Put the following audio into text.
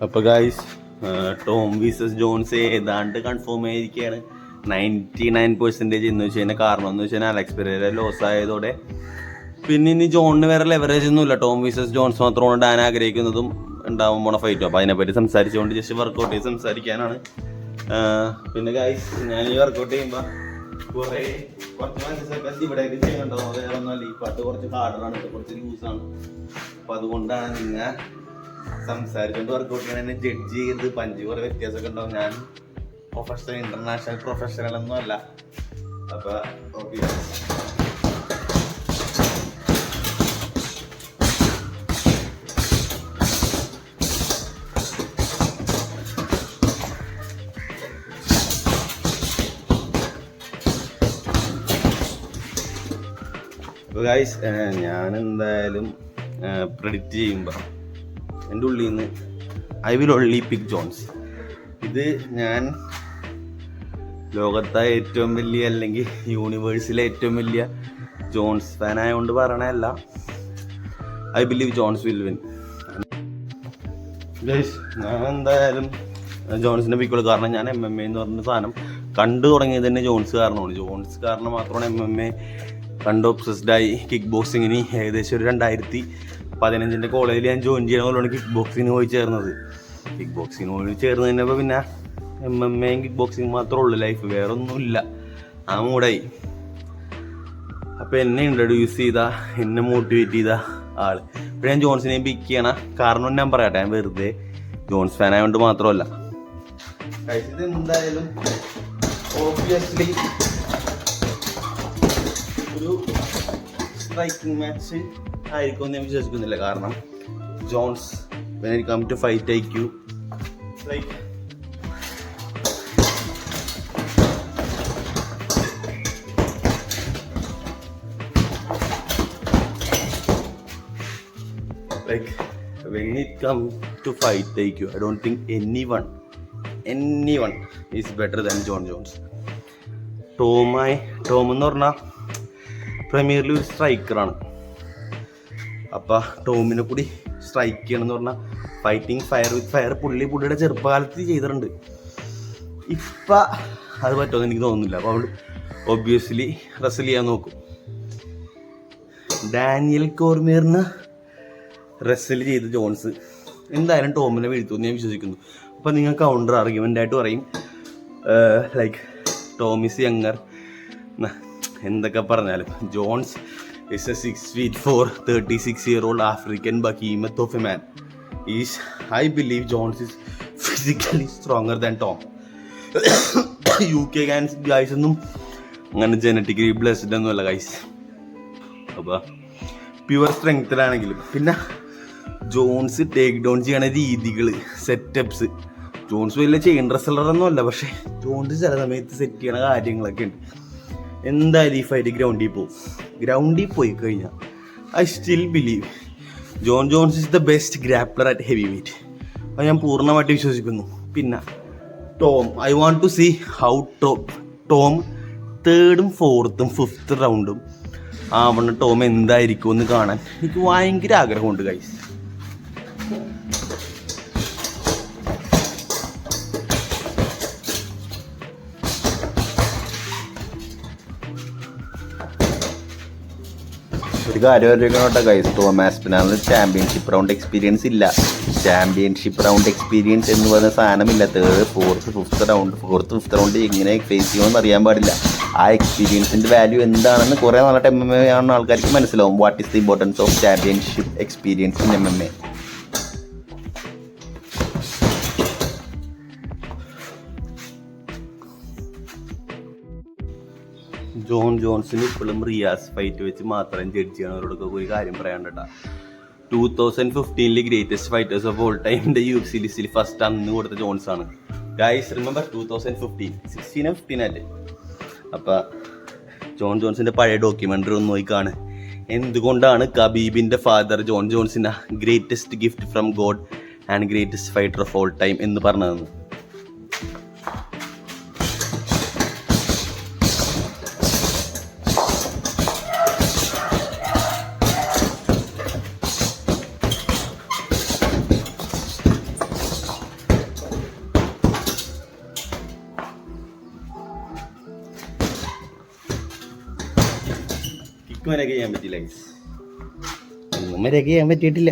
അപ്പോൾ guys Tom visas John's ഏതാണ്ട് confirm ആയിരിക്കുകയാണ് 99% എന്ന് വെച്ച് കഴിഞ്ഞാൽ. കാരണം എന്ന് വെച്ച് കഴിഞ്ഞാൽ അലക്സ് പെരേര ലോസ് ആയതോടെ പിന്നെ ഇനി ജോണിന് വേറെ ലെവറേജ് ഒന്നുമില്ല. ടോം വീസസ് ജോൺസ് മാത്രമാണ് ഡാൻ ആഗ്രഹിക്കുന്നതും ഉണ്ടാവും പോണ ഫൈറ്റും. അപ്പോൾ അതിനെപ്പറ്റി സംസാരിച്ചുകൊണ്ട് ജസ്റ്റ് വർക്കൗട്ട് ചെയ്ത് സംസാരിക്കാനാണ്. പിന്നെ ഗൈസ് ഞാൻ ഈ വർക്കൗട്ട് ചെയ്യുമ്പോൾ കുറച്ച് മനസ്സിലാക്കി ഇവിടെ ചെയ്യുന്നുണ്ടാവും. അത് വേറെ ഒന്നുമല്ല, ഈ പാട്ട് കുറച്ച് ഹാർഡറാണ്, കുറച്ച് ലൂസാണ്. അപ്പോൾ അതുകൊണ്ടാണ് നിങ്ങൾ സംസാരിച്ചുകൊണ്ട് വർക്കൗട്ട് ചെയ്യണതിനെ ജഡ്ജ് ചെയ്ത് പഞ്ച് കുറേ വ്യത്യാസമൊക്കെ ഉണ്ടാവും. ഞാൻ പ്രൊഫഷണൽ ഇന്റർനാഷണൽ പ്രൊഫഷണൽ ഒന്നും അല്ല. അപ്പോൾ ഓക്കെ അപ്പോൾ ഗൈസ് ഞാൻ എന്തായാലും പ്രെഡിക്റ്റ് ചെയ്യുമ്പോൾ എൻ്റെ ഉള്ളിൽ നിന്ന് I will only pick Jones. ഇത് ഞാൻ ലോകത്തെ ഏറ്റവും വലിയ അല്ലെങ്കിൽ യൂണിവേഴ്സിലെ ഏറ്റവും വലിയ ജോൺസ് ഫാനായതുകൊണ്ട് പറയണതല്ല. I believe Jones will win. Guys ഞാൻ എന്തായാലും ജോൺസിനെ പിക്കുള്ളൂ. കാരണം ഞാൻ MMA എന്ന് പറഞ്ഞ സാധനം കണ്ടു തുടങ്ങിയത് തന്നെ ജോൺസ് കാരണമാണ്. ജോൺസ് കാരണം മാത്രമാണ് MMA കണ്ട് ഒബ്സസ്ഡായി കിക്ക് ബോക്സിങ്ങിന് ഏകദേശം ഒരു 2015 കോളേജിൽ ഞാൻ ജോയിൻ ചെയ്യണ പോലെയാണ് കിക്ക് ബോക്സിങ്ങിന് പോയി ചേർന്നത്. കിക്ക് ബോക്സിങ്ങിന് പോയി ചേർന്ന് കഴിഞ്ഞപ്പോൾ പിന്നെ MMA കിക്ക് ബോക്സിങ് മാത്രമേ ഉള്ളൂ ലൈഫ്, വേറെ ഒന്നുമില്ല. ആ മൂടായി. അപ്പോൾ എന്നെ ഇൻട്രൊഡ്യൂസ് ചെയ്ത, എന്നെ മോട്ടിവേറ്റ് ചെയ്ത ആൾ ഇപ്പോൾ ഞാൻ ജോൺസിനെ പിക്ക് ചെയ്യണ കാരണം ഞാൻ പറയട്ടെ, ഞാൻ വെറുതെ ജോൺസ് ഫാൻ ആയതുകൊണ്ട് മാത്രമല്ല. ഇത് എന്തായാലും ഓബ്വിയസ്ലി ഒരു സ്ട്രൈക്കിംഗ് മാച്ച് ആയിരിക്കുമെന്ന് ഞാൻ വിശ്വസിക്കുന്നില്ല. കാരണം John's when it come to fight IQ like when it come to fight IQ, I don't think anyone is better than John Jones. Tom എന്ന് പറഞ്ഞാൽ പ്രീമിയറിൽ ഒരു സ്ട്രൈക്കറാണ്. അപ്പം ടോമിനെ കൂടി സ്ട്രൈക്ക് ചെയ്യണമെന്ന് പറഞ്ഞാൽ ഫൈറ്റിംഗ് ഫയർ വിത്ത് ഫയർ പുള്ളിയുടെ ചെറുപ്പകാലത്ത് ചെയ്തിട്ടുണ്ട്. ഇപ്പം അത് പറ്റുമെന്ന് എനിക്ക് തോന്നുന്നില്ല. അപ്പോൾ അവൾ ഒബ്വിയസ്ലി റെസ്ൽ ചെയ്യാൻ നോക്കും. ഡാനിയൽ കോർമിയറിന് റെസ്ൽ ചെയ്ത് ജോൺസ് എന്തായാലും ടോമിനെ വീഴ്ത്തുമെന്ന് ഞാൻ വിശ്വസിക്കുന്നു. അപ്പം നിങ്ങൾ കൗണ്ടർ ആർഗ്യുമെൻ്റായിട്ട് പറയും ലൈക്ക് ടോം ഈസ് യങ്ങർ എന്തൊക്കെ പറഞ്ഞാലും John's is a 6'4", 36-year-old African behemoth of a man. I believe Jones is physically stronger than Tom. UK guys ഒന്നും അങ്ങനെ ജനറ്റിക്കലി ബ്ലെസ്ഡ് ഒന്നുമല്ല ഗൈസ്. അപ്പോൾ പ്യുവർ സ്ട്രെങ്ത്തിലാണെങ്കിലും പിന്നെ ജോൺസ് ടേക്ക് ഡൗൺ ചെയ്യണ രീതികൾ, സെറ്റപ്സ്, ജോൺസ് വലിയ ചെയിൻ റെസ്ലറൊന്നും അല്ല, പക്ഷേ ജോൺസ് ചില സമയത്ത് സെറ്റ് ചെയ്യണ കാര്യങ്ങളൊക്കെ ഉണ്ട്. എന്തായാലും ഈ ഫൈറ്റ് ഗ്രൗണ്ടിൽ പോയി കഴിഞ്ഞാൽ I still believe Jon Jones is the best grappler at heavyweight. അത് ഞാൻ പൂർണ്ണമായിട്ട് വിശ്വസിക്കുന്നു. പിന്നെ Tom, I want to see how Tom 3rd, 4th, 5th റൗണ്ടും ആവണ ടോം എന്തായിരിക്കും എന്ന് കാണാൻ എനിക്ക് ഭയങ്കര ആഗ്രഹമുണ്ട് ഗൈസ്. ഒരു കാര്യം അറിയിക്കണോട്ടെ ഗൈസ്, ടോം ആസ്പിനാലിന് ചാമ്പ്യൻഷിപ്പ് റൗണ്ട് എക്സ്പീരിയൻസ് ഇല്ല. ചാമ്പ്യൻഷിപ്പ് റൗണ്ട് എക്സ്പീരിയൻസ് എന്ന് പറയുന്ന സാധനമില്ല. 3rd, 4th, 5th റൗണ്ട് എങ്ങനെ ഫേസ് ചെയ്യുമെന്ന് അറിയാൻ പാടില്ല. ആ എക്സ്പീരിയൻസിൻ്റെ വാല്യൂ എന്താണെന്ന് കുറേ നാളായിട്ട് MMA ആവുന്ന ആൾക്കാർക്ക് മനസ്സിലാവും. What is the importance of championship experience in MMA. Jon ജോൺസിന് ഇപ്പോഴും റിയാസ് ഫൈറ്റ് വെച്ച് മാത്രം ജഡ്ജ് ചെയ്യണവരോടൊക്കെ ഒരു കാര്യം പറയാണ്ടട്ടാ. 2015 ഗ്രേറ്റസ്റ്റ് ഫൈറ്റേഴ്സ് ഓഫ് ഓൾ ടൈമിൻ്റെ UFC ലിസ്റ്റിൽ ഫസ്റ്റ് അന്ന് കൊടുത്ത ജോൺസ് ആണ് ഗൈസ്. റിമെമ്പർ 2015, 16 അല്ലേ. അപ്പം ജോൺസിൻ്റെ പഴയ ഡോക്യുമെൻ്ററി ഒന്ന് നോക്കിക്കാണ്. എന്തുകൊണ്ടാണ് കബീബിൻ്റെ ഫാദർ ജോൺ ജോൺസിന് greatest gift from God and greatest fighter of all time എന്ന് പറഞ്ഞതെന്ന്. മര്യാദ ചെയ്യാൻ പറ്റില്ല, ഒന്നും മര്യാദ ചെയ്യാൻ പറ്റിയിട്ടില്ല.